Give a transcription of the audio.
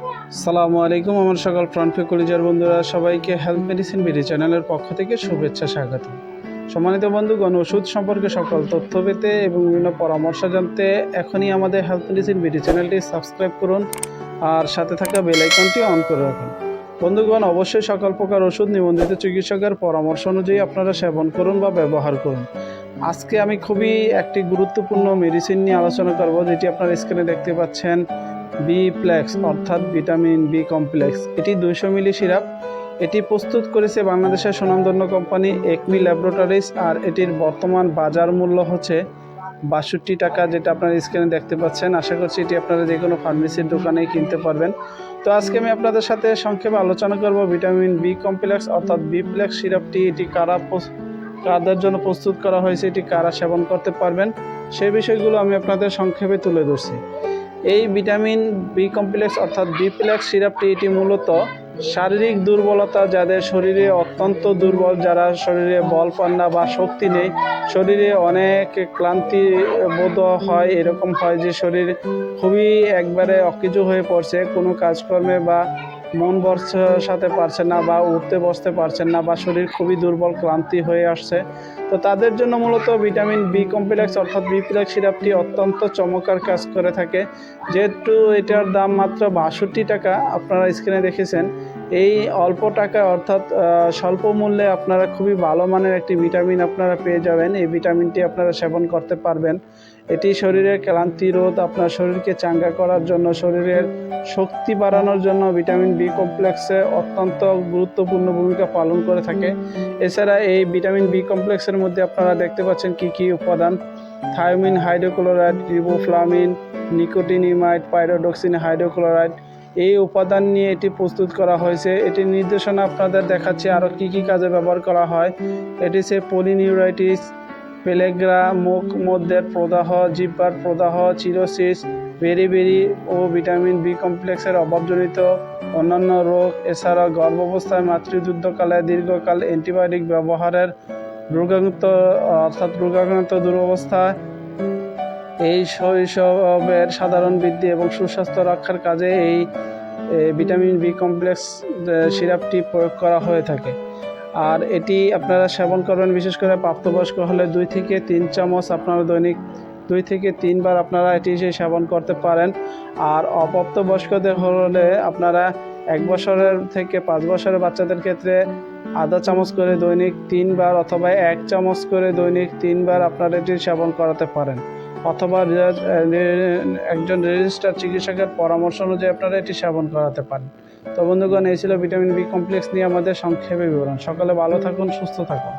আসসালামু আলাইকুম আমার সকল প্রাণপ্রিয় কলিজার বন্ধুরা, সবাইকে হেলথ মেডিসিন বিডি চ্যানেলের পক্ষ থেকে শুভেচ্ছা স্বাগত। সম্মানিত বন্ধুগণ, ওষুধ সম্পর্কে সকল তথ্য পেতে এবং বিভিন্ন পরামর্শ জানতে এখনই আমাদের হেলথ মেডিসিন বিডি চ্যানেলটি সাবস্ক্রাইব করুন আর সাথে থাকা বেল আইকনটি অন করে রাখুন। বন্ধুগণ, অবশ্যই সকল প্রকার ওষুধ নিবন্ধিত চিকিৎসকের পরামর্শ অনুযায়ী আপনারা সেবন করুন বা ব্যবহার করুন। আজকে আমি খুবই একটি গুরুত্বপূর্ণ মেডিসিন নিয়ে আলোচনা করব, যেটি আপনারা স্ক্রিনে দেখতে পাচ্ছেন। বি প্লেক্স অর্থাৎ ভিটামিন বি কমপ্লেক্স, এটি 200 মিলি সিরাপ। এটি প্রস্তুত করেছে বাংলাদেশের সুনামধন্য কোম্পানি একমি ল্যাবরেটরিজ, আর এটির বর্তমান বাজার মূল্য হচ্ছে 62 টাকা, যেটা আপনারা স্ক্রিনে দেখতে পাচ্ছেন। আশা করছি এটি আপনারা যে কোনো ফার্মেসির দোকানেই কিনতে পারবেন। তো আজকে আমি আপনাদের সাথে সংক্ষেপে আলোচনা করব ভিটামিন বি কমপ্লেক্স অর্থাৎ বি প্লেক্স সিরাপটি, এটি কাদের জন্য প্রস্তুত করা হয়েছে, এটি কারা সেবন করতে পারবেন, সেই বিষয়গুলো আমি আপনাদের সংক্ষেপে তুলে ধরছি। এই ভিটামিন বি কমপ্লেক্স অর্থাৎ বি প্লেক্স সিরাপটি, এটি মূলত শারীরিক দুর্বলতা, যাদের শরীরে অত্যন্ত দুর্বল, যারা শরীরে বল পান না বা শক্তি নেই, শরীরে অনেক ক্লান্তি বোধ হয়, এরকম হয় যে শরীর খুবই একবারে অকেজো হয়ে পড়ছে, কোনো কাজকর্মে বা মন বসাতে পারছে না বা উঠতে বসতে পারছেন না, বা শরীর খুবই দুর্বল ক্লান্তি হয়ে আসছে। তো তাদের জন্য মূলত ভিটামিন বি কমপ্লেক্স অর্থাৎ বি প্লেক্স সিরাপটি অত্যন্ত চমৎকার কাজ করে থাকে। যেহেতু এটার দাম মাত্র 62 টাকা, আপনারা স্ক্রিনে দেখেছেন, এই অল্প টাকা অর্থাৎ স্বল্প মূল্যে আপনারা খুবই ভালো মানের একটি ভিটামিন আপনারা পেয়ে যাবেন। এই ভিটামিনটি আপনারা সেবন করতে পারবেন। এটি শরীরের ক্লান্তি রোধ, আপনার শরীরকে চাঙ্গা করার জন্য, শরীরের শক্তি বাড়ানোর জন্য ভিটামিন বি কমপ্লেক্সে অত্যন্ত গুরুত্বপূর্ণ ভূমিকা পালন করে থাকে। এছাড়া এই ভিটামিন বি কমপ্লেক্সের মধ্যে আপনারা দেখতে পাচ্ছেন কি কি উপাদান: থায়োমিন হাইড্রোক্লোরাইড, রিবোফ্লামিন, নিকোটিনিমাইড, পাইরোডক্সিন হাইড্রোক্লোরাইড, এই উপাদান নিয়ে এটি প্রস্তুত করা হয়েছে। এটির নির্দেশনা আপনাদের দেখাচ্ছে আরও কি কি কাজে ব্যবহার করা হয়। এটি হচ্ছে পলিনিউরাইটিস, পেলেগ্রা, মুখ মধ্যের প্রদাহ, জিহ্বার প্রদাহ, চিরোসিস, বেরি ও ভিটামিন বি কমপ্লেক্সের অভাবজনিত অন্যান্য রোগ। এছাড়া গর্ভাবস্থায়, মাতৃযুদ্ধকালে, দীর্ঘকাল অ্যান্টিবায়োটিক ব্যবহারের রোগাক্রান্ত দুরবস্থা, এই শৈশবের সাধারণ বৃদ্ধি এবং সুস্বাস্থ্য রক্ষার কাজে এই ভিটামিন বি কমপ্লেক্স সিরাপটি প্রয়োগ করা হয়ে থাকে। আর এটি আপনারা সেবন করবেন, বিশেষ করে প্রাপ্তবয়স্ক হলে 2 থেকে 3 চামচ আপনারা দৈনিক 2 থেকে 3 বার আপনারা এটি সেবন করতে পারেন। আর অপ্রাপ্তবয়স্কদের হলে আপনারা 1 বছরের থেকে 5 বছরের বাচ্চাদের ক্ষেত্রে আধা চামচ করে দৈনিক 3 বার অথবা 1 চামচ করে দৈনিক 3 বার আপনারা এটি সেবন করাতে পারেন, অথবা একজন রেজিস্টার্ড চিকিৎসকের পরামর্শ অনুযায়ী আপনারা এটি সেবন করাতে পারেন। তো বন্ধুগণ, এই ছিল ভিটামিন বি কমপ্লেক্স নিয়ে আমাদের সংক্ষেপে বিবরণ। সকলে ভালো থাকুন, সুস্থ থাকুন।